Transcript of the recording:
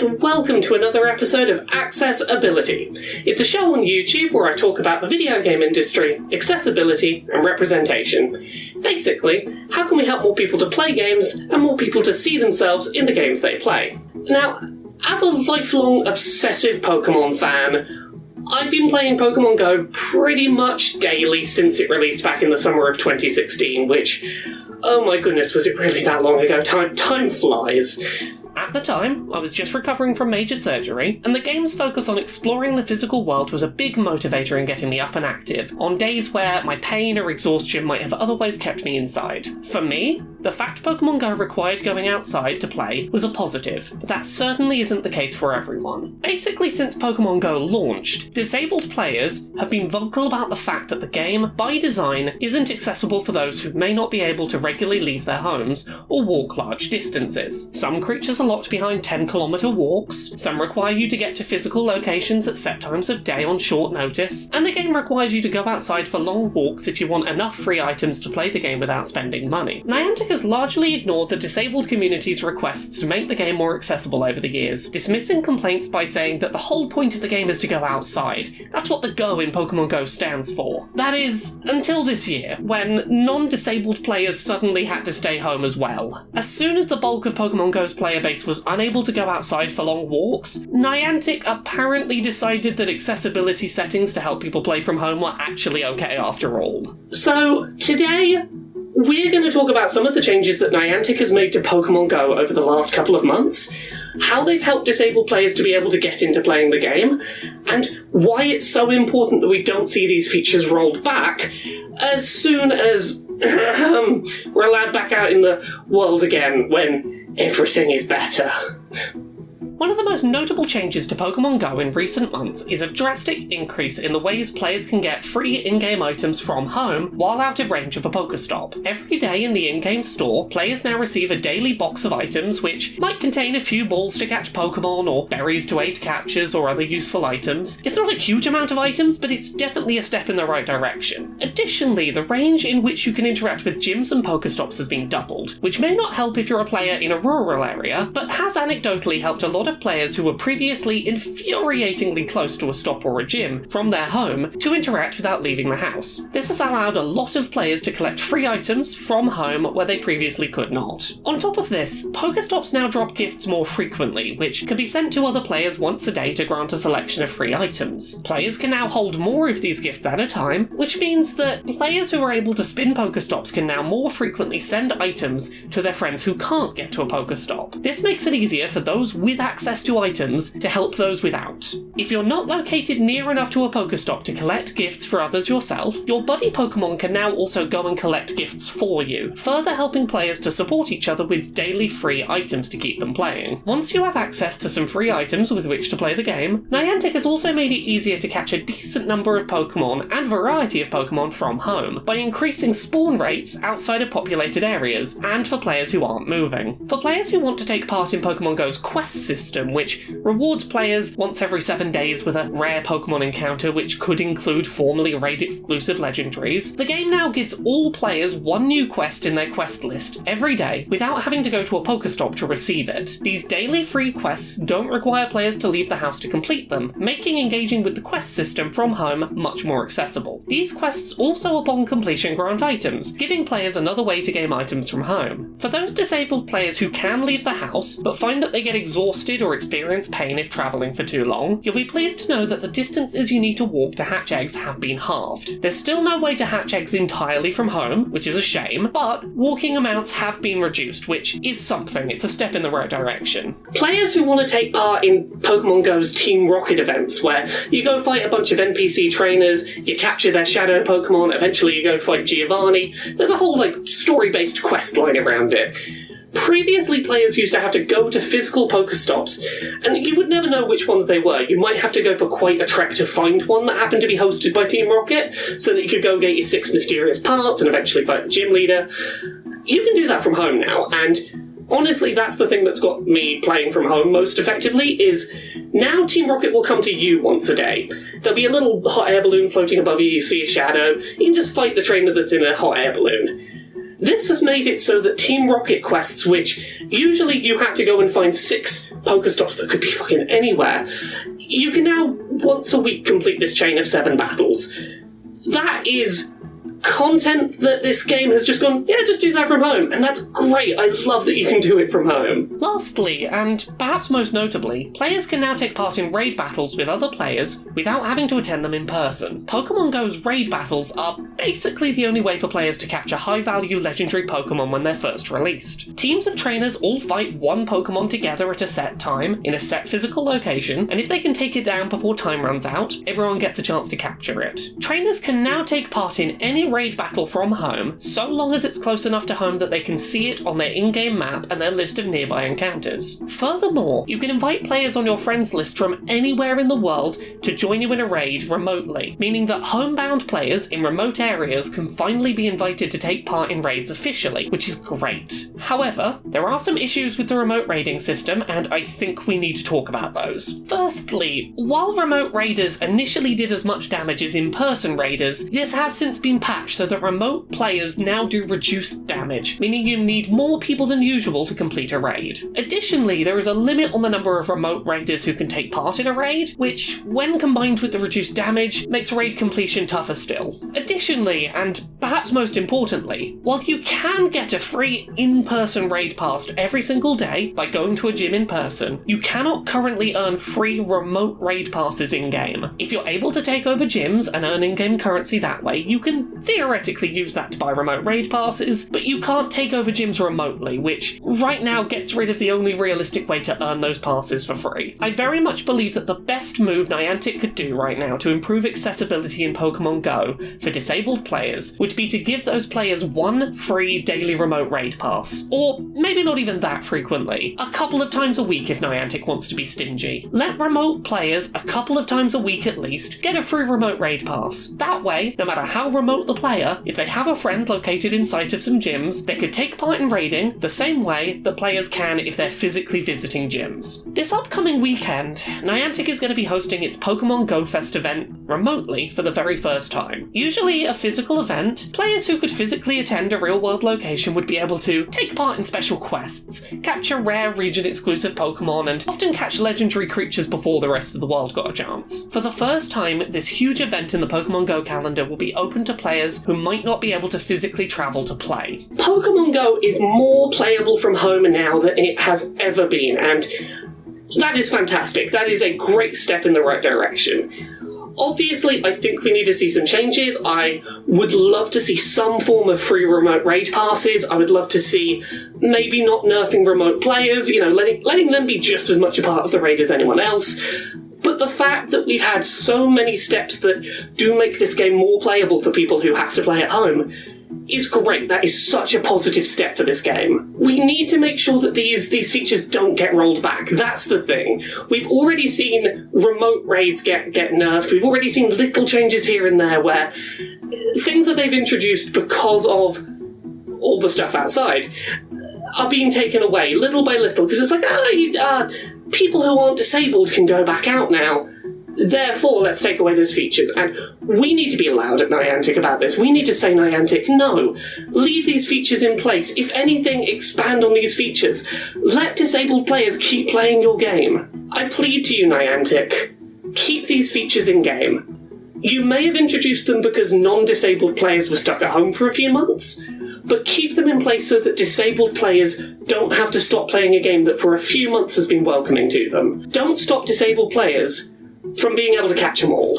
and welcome to another episode of Accessibility. It's a show on YouTube where I talk about the video game industry, accessibility, and representation. Basically, how can we help more people to play games and more people to see themselves in the games they play? Now, as a lifelong obsessive Pokémon fan, I've been playing Pokémon Go pretty much daily since it released back in the summer of 2016, which, oh my goodness, was it really that long ago? Time flies. At the time, I was just recovering from major surgery, and the game's focus on exploring the physical world was a big motivator in getting me up and active, on days where my pain or exhaustion might have otherwise kept me inside. For me, the fact Pokémon Go required going outside to play was a positive, but that certainly isn't the case for everyone. Basically, since Pokémon Go launched, disabled players have been vocal about the fact that the game, by design, isn't accessible for those who may not be able to regularly leave their homes or walk large distances. Some creatures are locked behind 10-kilometre walks, some require you to get to physical locations at set times of day on short notice, and the game requires you to go outside for long walks if you want enough free items to play the game without spending money. Niantic has largely ignored the disabled community's requests to make the game more accessible over the years, dismissing complaints by saying that the whole point of the game is to go outside. That's what the Go in Pokémon Go stands for. That is, until this year, when non-disabled players suddenly had to stay home as well. As soon as the bulk of Pokémon Go's player base was unable to go outside for long walks, Niantic apparently decided that accessibility settings to help people play from home were actually okay after all. So, today, we're going to talk about some of the changes that Niantic has made to Pokémon Go over the last couple of months, how they've helped disabled players to be able to get into playing the game, and why it's so important that we don't see these features rolled back as soon as we're allowed back out in the world again when everything is better. One of the most notable changes to Pokémon Go in recent months is a drastic increase in the ways players can get free in-game items from home while out of range of a Pokéstop. Every day in the in-game store, players now receive a daily box of items which might contain a few balls to catch Pokémon or berries to aid captures or other useful items. It's not a huge amount of items, but it's definitely a step in the right direction. Additionally, the range in which you can interact with gyms and Pokéstops has been doubled, which may not help if you're a player in a rural area, but has anecdotally helped a lot of players who were previously infuriatingly close to a stop or a gym from their home to interact without leaving the house. This has allowed a lot of players to collect free items from home where they previously could not. On top of this, Pokéstops now drop gifts more frequently, which can be sent to other players once a day to grant a selection of free items. Players can now hold more of these gifts at a time, which means that players who are able to spin Pokéstops can now more frequently send items to their friends who can't get to a Pokéstop. This makes it easier for those with access to items to help those without. If you're not located near enough to a Pokéstop to collect gifts for others yourself, your buddy Pokémon can now also go and collect gifts for you, further helping players to support each other with daily free items to keep them playing. Once you have access to some free items with which to play the game, Niantic has also made it easier to catch a decent number of Pokémon and variety of Pokémon from home by increasing spawn rates outside of populated areas and for players who aren't moving. For players who want to take part in Pokémon Go's quest system, which rewards players once every 7 days with a rare Pokémon encounter which could include formerly raid-exclusive legendaries, the game now gives all players one new quest in their quest list every day without having to go to a Pokéstop to receive it. These daily free quests don't require players to leave the house to complete them, making engaging with the quest system from home much more accessible. These quests also upon completion grant items, giving players another way to gain items from home. For those disabled players who can leave the house, but find that they get exhausted or experience pain if travelling for too long, you'll be pleased to know that the distances you need to walk to hatch eggs have been halved. There's still no way to hatch eggs entirely from home, which is a shame, but walking amounts have been reduced, which is something. It's a step in the right direction. Players who want to take part in Pokémon Go's Team Rocket events, where you go fight a bunch of NPC trainers, you capture their shadow Pokémon, eventually you go fight Giovanni, there's a whole story-based quest line around it. Previously, players used to have to go to physical Pokéstops, and you would never know which ones they were. You might have to go for quite a trek to find one that happened to be hosted by Team Rocket, so that you could go get your 6 mysterious parts and eventually fight the gym leader. You can do that from home now, and honestly, that's the thing that's got me playing from home most effectively, is now Team Rocket will come to you once a day. There'll be a little hot air balloon floating above you, you see a shadow, you can just fight the trainer that's in a hot air balloon. This has made it so that Team Rocket quests, which usually you had to go and find 6 Pokestops that could be fucking anywhere, you can now once a week complete this chain of 7 battles. That is content that this game has just gone, yeah, just do that from home, and that's great. I love that you can do it from home. Lastly, and perhaps most notably, players can now take part in raid battles with other players without having to attend them in person. Pokemon Go's raid battles are basically the only way for players to capture high-value legendary Pokemon when they're first released. Teams of trainers all fight one Pokemon together at a set time, in a set physical location, and if they can take it down before time runs out, everyone gets a chance to capture it. Trainers can now take part in any raid battle from home, so long as it's close enough to home that they can see it on their in-game map and their list of nearby encounters. Furthermore, you can invite players on your friends list from anywhere in the world to join you in a raid remotely, meaning that homebound players in remote areas can finally be invited to take part in raids officially, which is great. However, there are some issues with the remote raiding system, and I think we need to talk about those. Firstly, while remote raiders initially did as much damage as in-person raiders, this has since been patched so that remote players now do reduced damage, meaning you need more people than usual to complete a raid. Additionally, there is a limit on the number of remote raiders who can take part in a raid, which, when combined with the reduced damage, makes raid completion tougher still. Additionally, and perhaps most importantly, while you can get a free in-person raid pass every single day by going to a gym in person, you cannot currently earn free remote raid passes in-game. If you're able to take over gyms and earn in-game currency that way, you can theoretically use that to buy remote raid passes, but you can't take over gyms remotely, which right now gets rid of the only realistic way to earn those passes for free. I very much believe that the best move Niantic could do right now to improve accessibility in Pokemon Go for disabled players would be to give those players one free daily remote raid pass. Or maybe not even that frequently. A couple of times a week if Niantic wants to be stingy. Let remote players, a couple of times a week at least, get a free remote raid pass. That way, no matter how remote the player, if they have a friend located in sight of some gyms, they could take part in raiding the same way that players can if they're physically visiting gyms. This upcoming weekend, Niantic is going to be hosting its Pokemon Go Fest event remotely for the very first time. Usually a physical event, players who could physically attend a real-world location would be able to take part in special quests, capture rare region-exclusive Pokemon, and often catch legendary creatures before the rest of the world got a chance. For the first time, this huge event in the Pokemon Go calendar will be open to players who might not be able to physically travel to play. Pokemon Go is more playable from home now than it has ever been, and that is fantastic. That is a great step in the right direction. Obviously, I think we need to see some changes. I would love to see some form of free remote raid passes. I would love to see maybe not nerfing remote players, letting them be just as much a part of the raid as anyone else. But the fact that we've had so many steps that do make this game more playable for people who have to play at home is great. That is such a positive step for this game. We need to make sure that these features don't get rolled back. That's the thing. We've already seen remote raids get nerfed. We've already seen little changes here and there where things that they've introduced because of all the stuff outside are being taken away little by little, because it's like, people who aren't disabled can go back out now. Therefore, let's take away those features. And we need to be loud at Niantic about this. We need to say, Niantic, no, leave these features in place. If anything, expand on these features. Let disabled players keep playing your game. I plead to you, Niantic, keep these features in game. You may have introduced them because non-disabled players were stuck at home for a few months, but keep them in place so that disabled players don't have to stop playing a game that for a few months has been welcoming to them. Don't stop disabled players from being able to catch them all.